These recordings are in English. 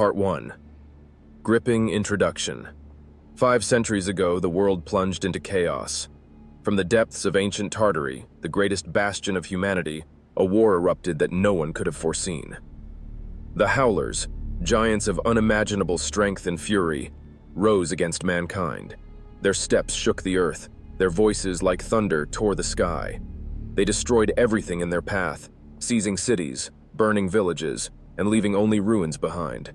Part 1. Gripping Introduction. 5 centuries ago, the world plunged into chaos. From the depths of ancient Tartary, the greatest bastion of humanity, a war erupted that no one could have foreseen. The Howlers, giants of unimaginable strength and fury, rose against mankind. Their steps shook the earth, their voices like thunder tore the sky. They destroyed everything in their path, seizing cities, burning villages, and leaving only ruins behind.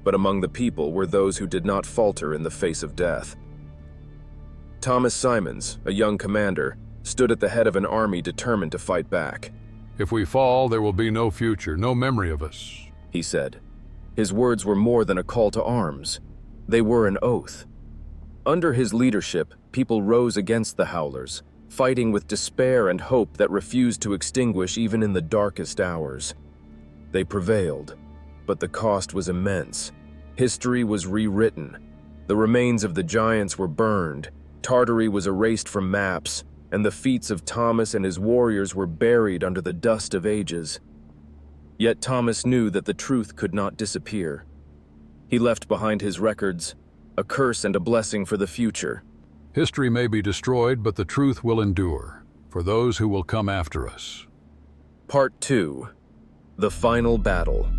But among the people were those who did not falter in the face of death. Thomas Simons, a young commander, stood at the head of an army determined to fight back. "If we fall, there will be no future, no memory of us," he said. His words were more than a call to arms. They were an oath. Under his leadership, people rose against the Howlers, fighting with despair and hope that refused to extinguish even in the darkest hours. They prevailed, but the cost was immense. History was rewritten. The remains of the giants were burned, Tartary was erased from maps, and the feats of Thomas and his warriors were buried under the dust of ages. Yet Thomas knew that the truth could not disappear. He left behind his records, a curse and a blessing for the future. "History may be destroyed, but the truth will endure, for those who will come after us." Part 2. The Final Battle.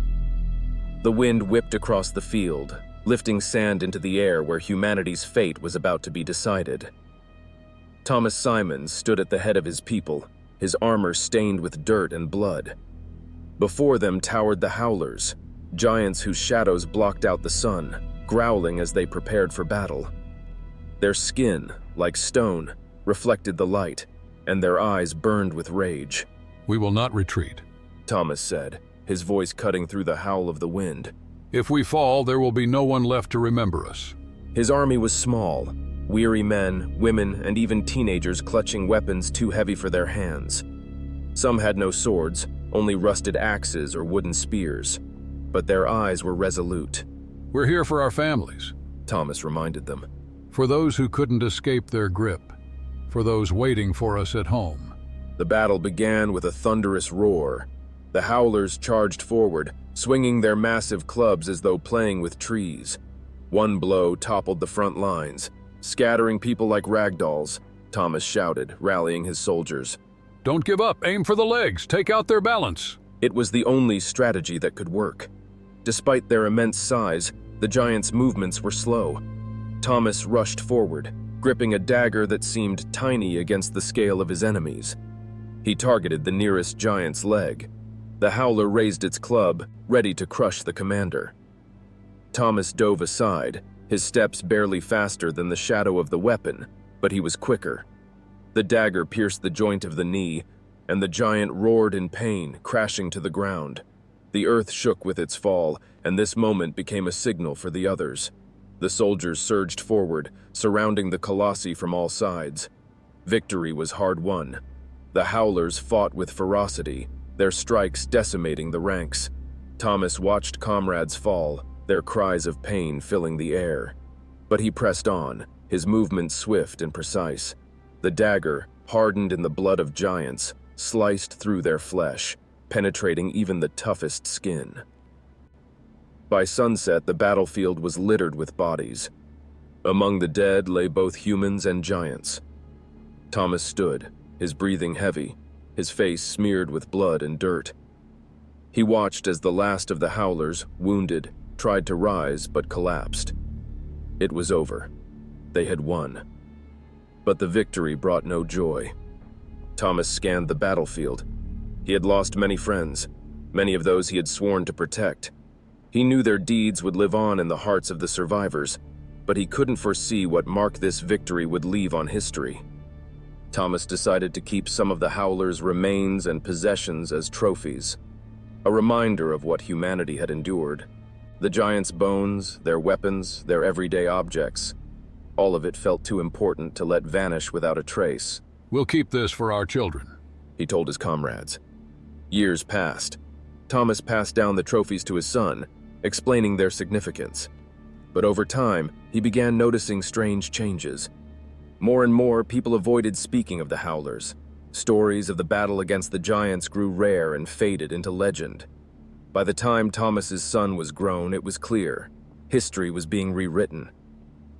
The wind whipped across the field, lifting sand into the air where humanity's fate was about to be decided. Thomas Simons stood at the head of his people, his armor stained with dirt and blood. Before them towered the Howlers, giants whose shadows blocked out the sun, growling as they prepared for battle. Their skin, like stone, reflected the light, and their eyes burned with rage. "We will not retreat," Thomas said, his voice cutting through the howl of the wind. "If we fall, there will be no one left to remember us." His army was small, weary men, women, and even teenagers clutching weapons too heavy for their hands. Some had no swords, only rusted axes or wooden spears, but their eyes were resolute. "We're here for our families," Thomas reminded them. "For those who couldn't escape their grip, for those waiting for us at home." The battle began with a thunderous roar. The Howlers charged forward, swinging their massive clubs as though playing with trees. One blow toppled the front lines, scattering people like ragdolls. Thomas shouted, rallying his soldiers. "Don't give up, aim for the legs, take out their balance." It was the only strategy that could work. Despite their immense size, the giants' movements were slow. Thomas rushed forward, gripping a dagger that seemed tiny against the scale of his enemies. He targeted the nearest giant's leg. The Howler raised its club, ready to crush the commander. Thomas dove aside, his steps barely faster than the shadow of the weapon, but he was quicker. The dagger pierced the joint of the knee, and the giant roared in pain, crashing to the ground. The earth shook with its fall, and this moment became a signal for the others. The soldiers surged forward, surrounding the colossi from all sides. Victory was hard won. The Howlers fought with ferocity, their strikes decimating the ranks. Thomas watched comrades fall, their cries of pain filling the air. But he pressed on, his movements swift and precise. The dagger, hardened in the blood of giants, sliced through their flesh, penetrating even the toughest skin. By sunset, the battlefield was littered with bodies. Among the dead lay both humans and giants. Thomas stood, his breathing heavy, his face smeared with blood and dirt. He watched as the last of the Howlers, wounded, tried to rise but collapsed. It was over. They had won. But the victory brought no joy. Thomas scanned the battlefield. He had lost many friends, many of those he had sworn to protect. He knew their deeds would live on in the hearts of the survivors, but he couldn't foresee what mark this victory would leave on history. Thomas decided to keep some of the Howlers' remains and possessions as trophies, a reminder of what humanity had endured. The giants' bones, their weapons, their everyday objects, all of it felt too important to let vanish without a trace. "We'll keep this for our children," he told his comrades. Years passed. Thomas passed down the trophies to his son, explaining their significance. But over time, he began noticing strange changes. More and more, people avoided speaking of the Howlers. Stories of the battle against the giants grew rare and faded into legend. By the time Thomas's son was grown, it was clear. History was being rewritten.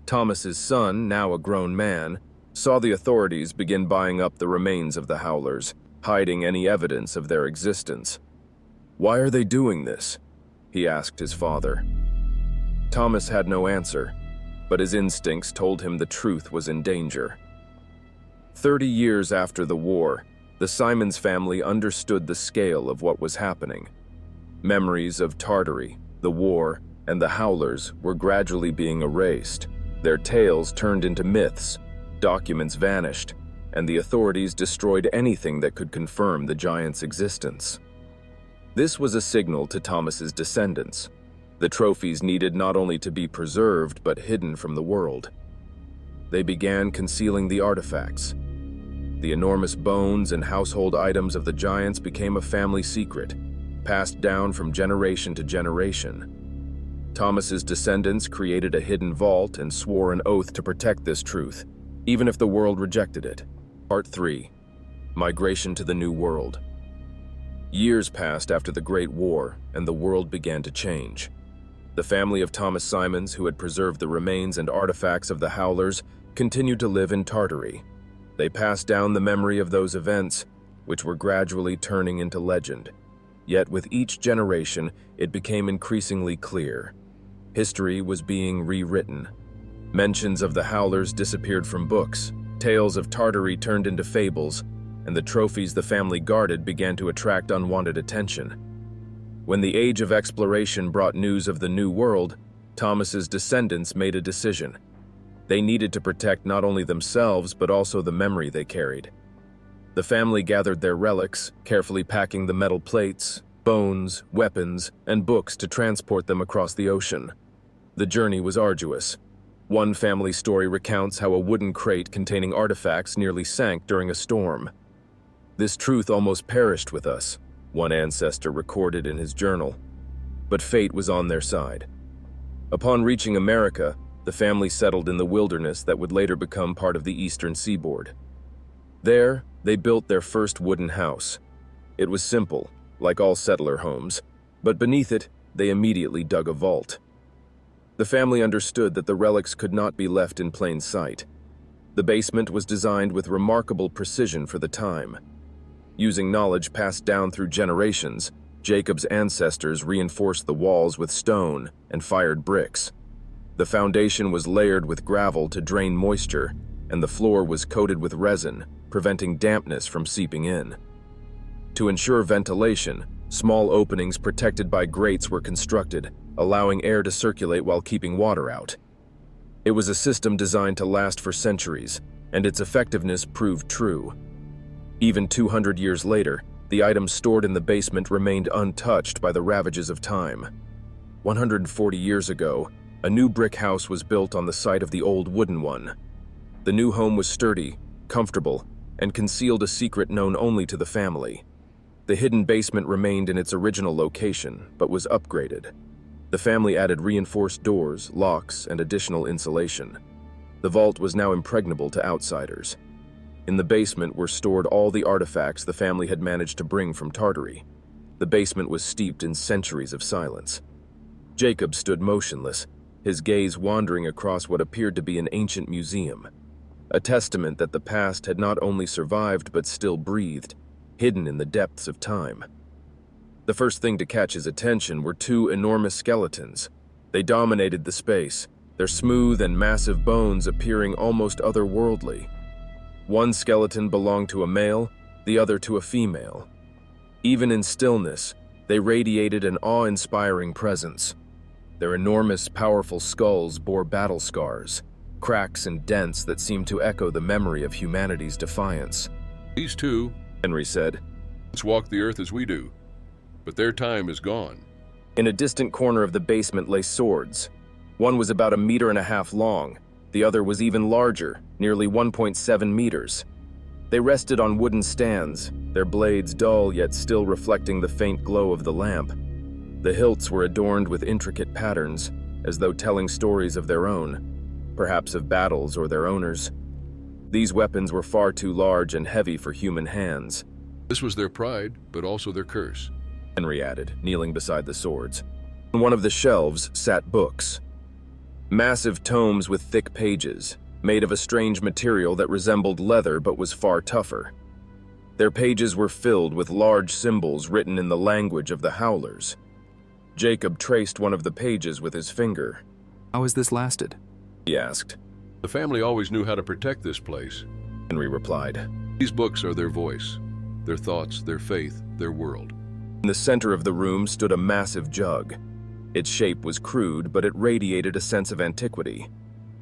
Thomas's son, now a grown man, saw the authorities begin buying up the remains of the Howlers, hiding any evidence of their existence. "Why are they doing this?" he asked his father. Thomas had no answer, but his instincts told him the truth was in danger. 30 years after the war, the Simons family understood the scale of what was happening. Memories of Tartary, the war, and the Howlers were gradually being erased. Their tales turned into myths, documents vanished, and the authorities destroyed anything that could confirm the giants' existence. This was a signal to Thomas's descendants. The trophies needed not only to be preserved but hidden from the world. They began concealing the artifacts. The enormous bones and household items of the giants became a family secret, passed down from generation to generation. Thomas's descendants created a hidden vault and swore an oath to protect this truth, even if the world rejected it. Part 3. Migration to the New World. Years passed after the Great War, and the world began to change. The family of Thomas Simons, who had preserved the remains and artifacts of the Howlers, continued to live in Tartary. They passed down the memory of those events, which were gradually turning into legend. Yet with each generation, it became increasingly clear. History was being rewritten. Mentions of the Howlers disappeared from books, tales of Tartary turned into fables, and the trophies the family guarded began to attract unwanted attention. When the age of exploration brought news of the New World, Thomas's descendants made a decision. They needed to protect not only themselves but also the memory they carried. The family gathered their relics, carefully packing the metal plates, bones, weapons, and books to transport them across the ocean. The journey was arduous. One family story recounts how a wooden crate containing artifacts nearly sank during a storm. "This truth almost perished with us," one ancestor recorded in his journal. But fate was on their side. Upon reaching America, the family settled in the wilderness that would later become part of the eastern seaboard. There, they built their first wooden house. It was simple, like all settler homes, but beneath it, they immediately dug a vault. The family understood that the relics could not be left in plain sight. The basement was designed with remarkable precision for the time. Using knowledge passed down through generations, Jacob's ancestors reinforced the walls with stone and fired bricks. The foundation was layered with gravel to drain moisture, and the floor was coated with resin, preventing dampness from seeping in. To ensure ventilation, small openings protected by grates were constructed, allowing air to circulate while keeping water out. It was a system designed to last for centuries, and its effectiveness proved true. Even 200 years later, the items stored in the basement remained untouched by the ravages of time. 140 years ago, a new brick house was built on the site of the old wooden one. The new home was sturdy, comfortable, and concealed a secret known only to the family. The hidden basement remained in its original location, but was upgraded. The family added reinforced doors, locks, and additional insulation. The vault was now impregnable to outsiders. In the basement were stored all the artifacts the family had managed to bring from Tartary. The basement was steeped in centuries of silence. Jacob stood motionless, his gaze wandering across what appeared to be an ancient museum, a testament that the past had not only survived but still breathed, hidden in the depths of time. The first thing to catch his attention were two enormous skeletons. They dominated the space, their smooth and massive bones appearing almost otherworldly. One skeleton belonged to a male, the other to a female. Even in stillness, they radiated an awe-inspiring presence. Their enormous, powerful skulls bore battle scars, cracks and dents that seemed to echo the memory of humanity's defiance. "These two," Henry said, walk the earth as we do, but their time is gone. In a distant corner of the basement lay swords. One was about 1.5 meters long. The other was even larger, nearly 1.7 meters. They rested on wooden stands, their blades dull yet still reflecting the faint glow of the lamp. The hilts were adorned with intricate patterns, as though telling stories of their own, perhaps of battles or their owners. These weapons were far too large and heavy for human hands. This was their pride, but also their curse. Henry added, kneeling beside the swords. On one of the shelves sat books. Massive tomes with thick pages, made of a strange material that resembled leather but was far tougher. Their pages were filled with large symbols written in the language of the Howlers. Jacob traced one of the pages with his finger. How has this lasted? He asked. The family always knew how to protect this place. Henry replied. These books are their voice, their thoughts, their faith, their world. In the center of the room stood a massive jug. Its shape was crude, but it radiated a sense of antiquity.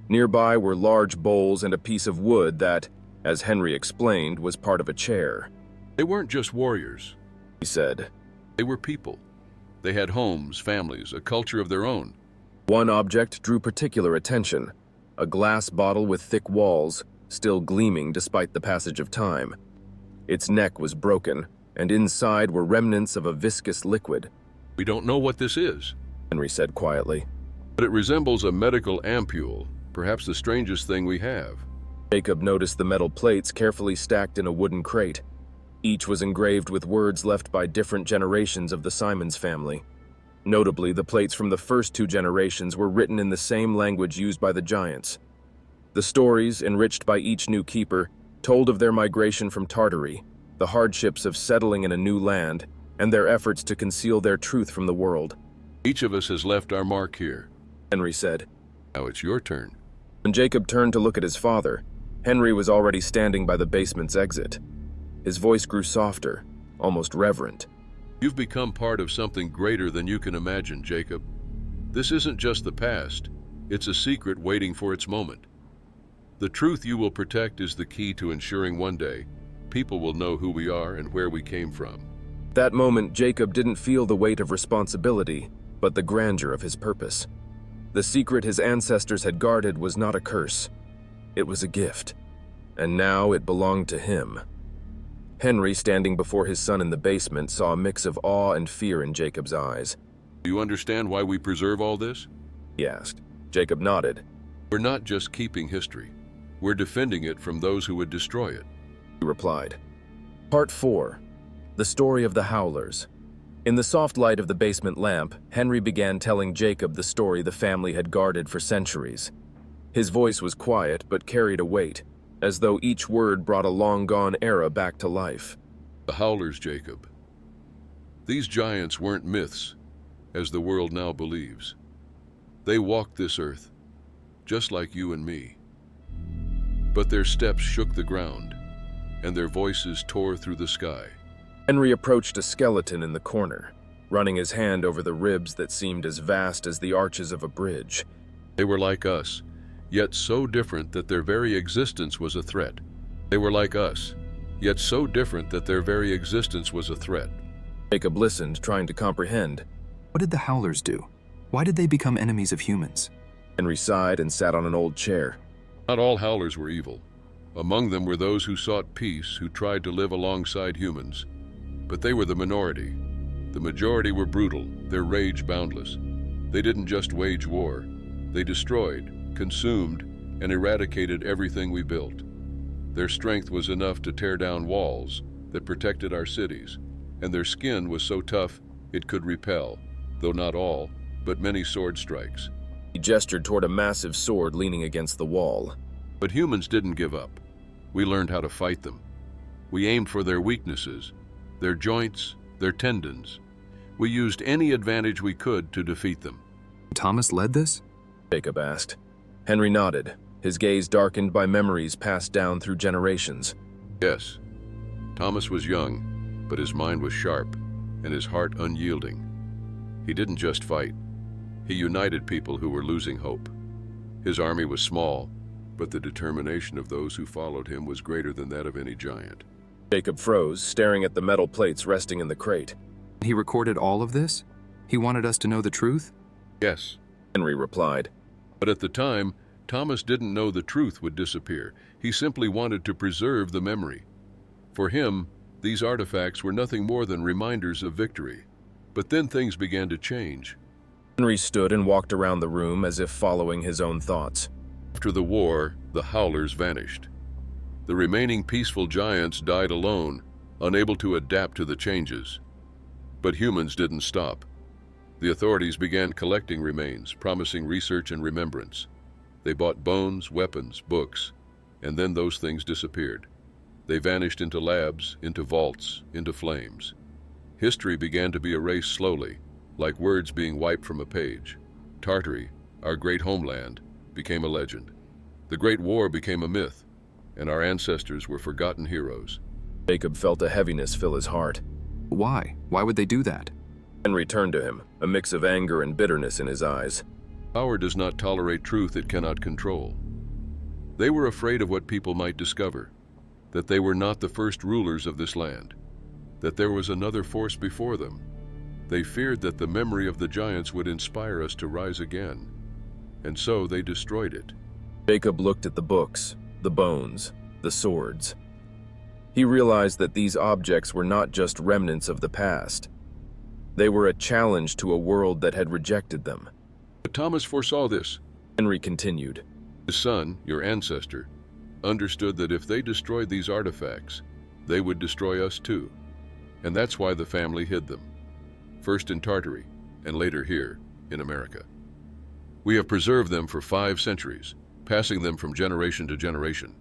Nearby were large bowls and a piece of wood that, as Henry explained, was part of a chair. They weren't just warriors, He said. They were people. They had homes, families, a culture of their own. One object drew particular attention, a glass bottle with thick walls, still gleaming despite the passage of time. Its neck was broken, and inside were remnants of a viscous liquid. We don't know what this is, Henry said quietly. but it resembles a medical ampule, perhaps the strangest thing we have. Jacob noticed the metal plates carefully stacked in a wooden crate. Each was engraved with words left by different generations of the Simons family. Notably, the plates from the first two generations were written in the same language used by the Giants. The stories, enriched by each new keeper, told of their migration from Tartary, the hardships of settling in a new land, and their efforts to conceal their truth from the world. Each of us has left our mark here. Henry said. Now it's your turn. When Jacob turned to look at his father, Henry was already standing by the basement's exit. His voice grew softer, almost reverent. You've become part of something greater than you can imagine, Jacob. This isn't just the past. It's a secret waiting for its moment. The truth you will protect is the key to ensuring one day people will know who we are and where we came from. That moment, Jacob didn't feel the weight of responsibility, but the grandeur of his purpose. The secret his ancestors had guarded was not a curse. It was a gift, and now it belonged to him. Henry, standing before his son in the basement, saw a mix of awe and fear in Jacob's eyes. Do you understand why we preserve all this? He asked. Jacob nodded. We're not just keeping history. We're defending it from those who would destroy it. He replied. Part 4. The Story of the Howlers. In the soft light of the basement lamp, Henry began telling Jacob the story the family had guarded for centuries. His voice was quiet but carried a weight, as though each word brought a long-gone era back to life. The Howlers, Jacob. These giants weren't myths, as the world now believes. They walked this earth, just like you and me. But their steps shook the ground, and their voices tore through the sky. Henry approached a skeleton in the corner, running his hand over the ribs that seemed as vast as the arches of a bridge. They were like us, yet so different that their very existence was a threat. They were like us, yet so different that their very existence was a threat. Jacob listened, trying to comprehend. What did the Howlers do? Why did they become enemies of humans? Henry sighed and sat on an old chair. Not all Howlers were evil. Among them were those who sought peace, who tried to live alongside humans. But they were the minority. The majority were brutal, their rage boundless. They didn't just wage war. They destroyed, consumed, and eradicated everything we built. Their strength was enough to tear down walls that protected our cities, and their skin was so tough it could repel, though not all, but many sword strikes. He gestured toward a massive sword leaning against the wall. But humans didn't give up. We learned how to fight them. We aimed for their weaknesses, their joints, their tendons. We used any advantage we could to defeat them. Thomas led this? Jacob asked. Henry nodded, his gaze darkened by memories passed down through generations. Yes, Thomas was young, but his mind was sharp and his heart unyielding. He didn't just fight. He united people who were losing hope. His army was small, but the determination of those who followed him was greater than that of any giant. Jacob froze, staring at the metal plates resting in the crate. He recorded all of this? He wanted us to know the truth? Yes, Henry replied. but at the time, Thomas didn't know the truth would disappear. He simply wanted to preserve the memory. For him, these artifacts were nothing more than reminders of victory. But then things began to change. Henry stood and walked around the room as if following his own thoughts. After the war, the Howlers vanished. The remaining peaceful giants died alone, unable to adapt to the changes. But humans didn't stop. The authorities began collecting remains, promising research and remembrance. They bought bones, weapons, books, and then those things disappeared. They vanished into labs, into vaults, into flames. History began to be erased slowly, like words being wiped from a page. Tartary, our great homeland, became a legend. The Great War became a myth, and our ancestors were forgotten heroes. Jacob felt a heaviness fill his heart. Why? Why would they do that? Henry turned to him, a mix of anger and bitterness in his eyes. Power does not tolerate truth it cannot control. They were afraid of what people might discover, that they were not the first rulers of this land, that there was another force before them. They feared that the memory of the giants would inspire us to rise again, and so they destroyed it. Jacob looked at the books, the bones, the swords. He realized that these objects were not just remnants of the past. They were a challenge to a world that had rejected them. But Thomas foresaw this. Henry continued. His son, your ancestor, understood that if they destroyed these artifacts, they would destroy us too. And that's why the family hid them, first in Tartary, and later here in America. We have preserved them for 5 centuries, passing them from generation to generation,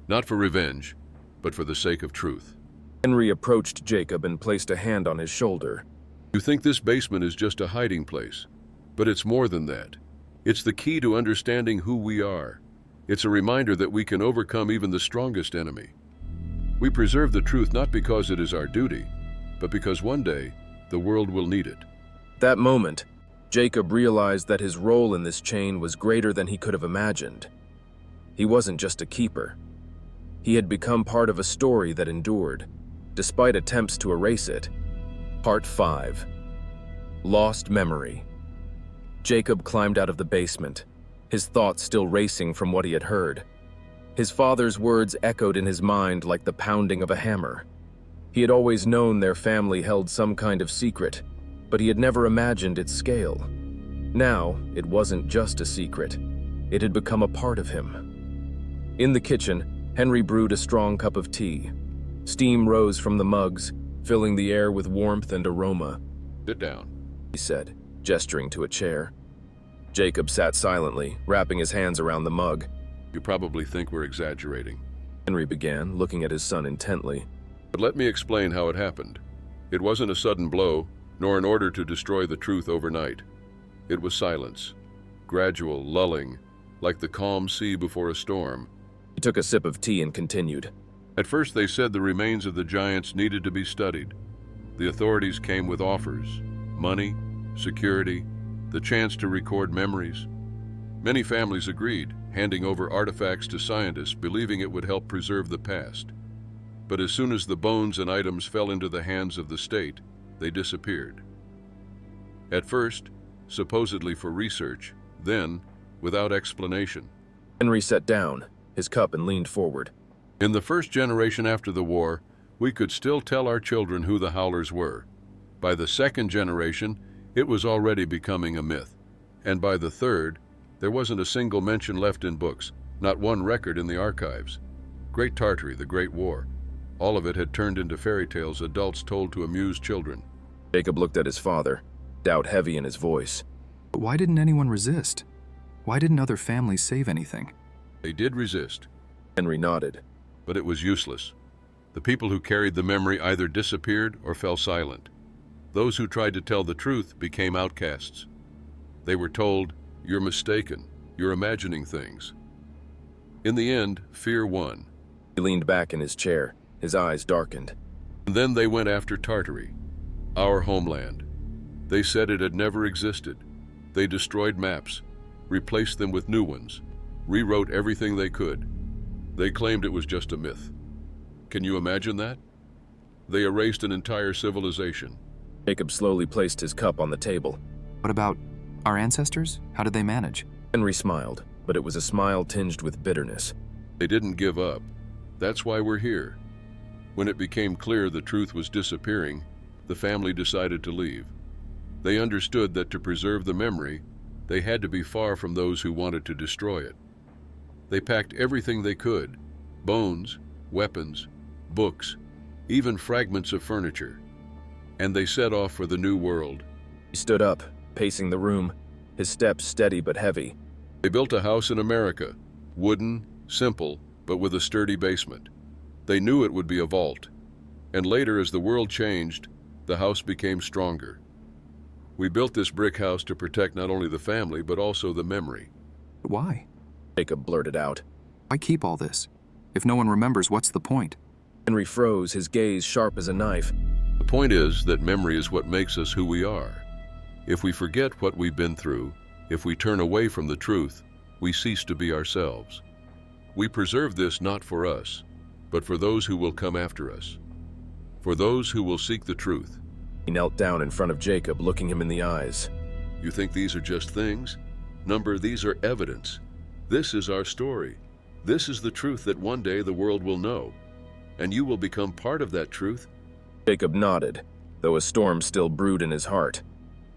not for revenge, but for the sake of truth. Henry approached Jacob and placed a hand on his shoulder. You think this basement is just a hiding place, but it's more than that. It's the key to understanding who we are. It's a reminder that we can overcome even the strongest enemy. We preserve the truth not because it is our duty, but because one day the world will need it. At that moment, Jacob realized that his role in this chain was greater than he could have imagined. He wasn't just a keeper. He had become part of a story that endured, despite attempts to erase it. Part 5. Lost Memory. Jacob climbed out of the basement, his thoughts still racing from what he had heard. His father's words echoed in his mind like the pounding of a hammer. He had always known their family held some kind of secret, but he had never imagined its scale. Now, it wasn't just a secret. It had become a part of him. In the kitchen, Henry brewed a strong cup of tea. Steam rose from the mugs, filling the air with warmth and aroma. Sit down, He said, gesturing to a chair. Jacob sat silently, wrapping his hands around the mug. You probably think we're exaggerating. Henry began, looking at his son intently. But let me explain how it happened. It wasn't a sudden blow, nor an order to destroy the truth overnight. It was silence, gradual, lulling, like the calm sea before a storm. He took a sip of tea and continued. At first they said the remains of the giants needed to be studied. The authorities came with offers, money, security, the chance to record memories. Many families agreed, handing over artifacts to scientists, believing it would help preserve the past. But as soon as the bones and items fell into the hands of the state, they disappeared. At first, supposedly for research, then, without explanation. Henry sat down, his cup, and leaned forward. In the first generation after the war, we could still tell our children who the Howlers were. By the second generation, it was already becoming a myth. And by the third, there wasn't a single mention left in books, not one record in the archives. Great Tartary, the Great War, all of it had turned into fairy tales adults told to amuse children. Jacob looked at his father, doubt heavy in his voice. But why didn't anyone resist? Why didn't other families save anything? They did resist, Henry nodded. but it was useless. The people who carried the memory either disappeared or fell silent. Those who tried to tell the truth became outcasts. They were told, "You're mistaken. You're imagining things." In the end, fear won. He leaned back in his chair, his eyes darkened. And then they went after Tartary, our homeland. They said it had never existed. They destroyed maps, replaced them with new ones, rewrote everything they could. They claimed it was just a myth. Can you imagine that? They erased an entire civilization. Jacob slowly placed his cup on the table. What about our ancestors? How did they manage? Henry smiled, but it was a smile tinged with bitterness. They didn't give up. That's why we're here. When it became clear the truth was disappearing, the family decided to leave. They understood that to preserve the memory, they had to be far from those who wanted to destroy it. They packed everything they could: bones, weapons, books, even fragments of furniture. and they set off for the new world. He stood up, pacing the room, his steps steady but heavy. They built a house in America, wooden, simple, but with a sturdy basement. They knew it would be a vault. And later, as the world changed, the house became stronger. We built this brick house to protect not only the family, but also the memory. Why? Jacob blurted out. Why keep all this? If no one remembers, what's the point? Henry froze, his gaze sharp as a knife. The point is that memory is what makes us who we are. If we forget what we've been through, if we turn away from the truth, we cease to be ourselves. We preserve this not for us, but for those who will come after us, for those who will seek the truth. He knelt down in front of Jacob, looking him in the eyes. You think these are just things? Number, these are evidence. This is our story. This is the truth that one day the world will know, and you will become part of that truth. Jacob nodded, though a storm still brewed in his heart.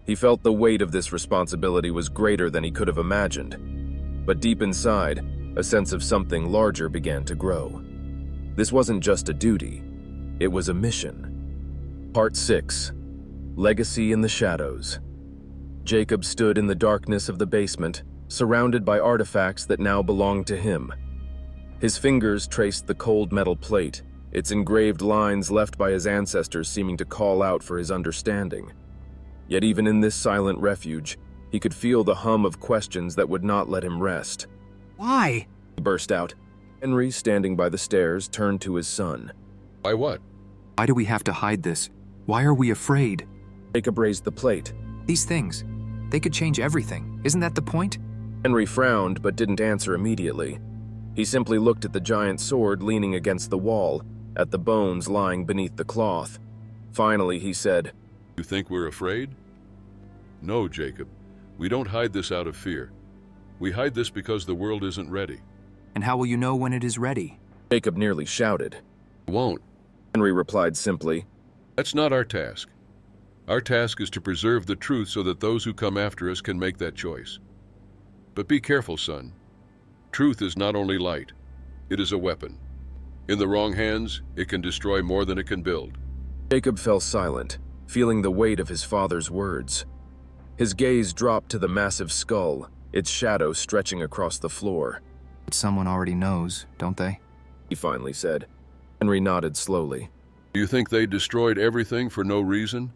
He felt the weight of this responsibility was greater than he could have imagined. But deep inside, a sense of something larger began to grow. This wasn't just a duty, it was a mission. Part 6. Legacy in the Shadows. Jacob stood in the darkness of the basement, surrounded by artifacts that now belonged to him. His fingers traced the cold metal plate, its engraved lines left by his ancestors seeming to call out for his understanding. Yet even in this silent refuge, he could feel the hum of questions that would not let him rest. Why? He burst out. Henry, standing by the stairs, turned to his son. Why what? Why do we have to hide this? Why are we afraid? Jacob raised the plate. These things, they could change everything. Isn't that the point? Henry frowned but didn't answer immediately. He simply looked at the giant sword leaning against the wall, at the bones lying beneath the cloth. Finally, he said, You think we're afraid? No, Jacob. We don't hide this out of fear. We hide this because the world isn't ready. And how will you know when it is ready? Jacob nearly shouted. It won't. Henry replied simply, That's not our task. Our task is to preserve the truth so that those who come after us can make that choice. But be careful, son. Truth is not only light, it is a weapon. In the wrong hands, it can destroy more than it can build. Jacob fell silent, feeling the weight of his father's words. His gaze dropped to the massive skull, its shadow stretching across the floor. But someone already knows, don't they? He finally said. Henry nodded slowly. Do you think they destroyed everything for no reason?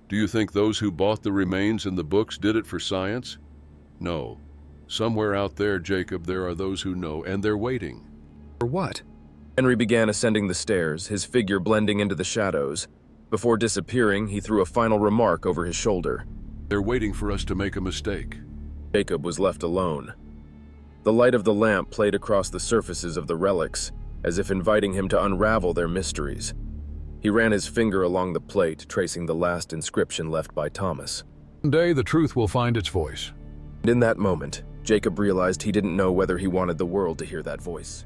Do you think those who bought the remains in the books did it for science? No. Somewhere out there, Jacob, there are those who know, and they're waiting. For what? Henry began ascending the stairs, his figure blending into the shadows. Before disappearing, he threw a final remark over his shoulder. They're waiting for us to make a mistake. Jacob was left alone. The light of the lamp played across the surfaces of the relics, as if inviting him to unravel their mysteries. He ran his finger along the plate, tracing the last inscription left by Thomas. One day the truth will find its voice. And in that moment, Jacob realized he didn't know whether he wanted the world to hear that voice.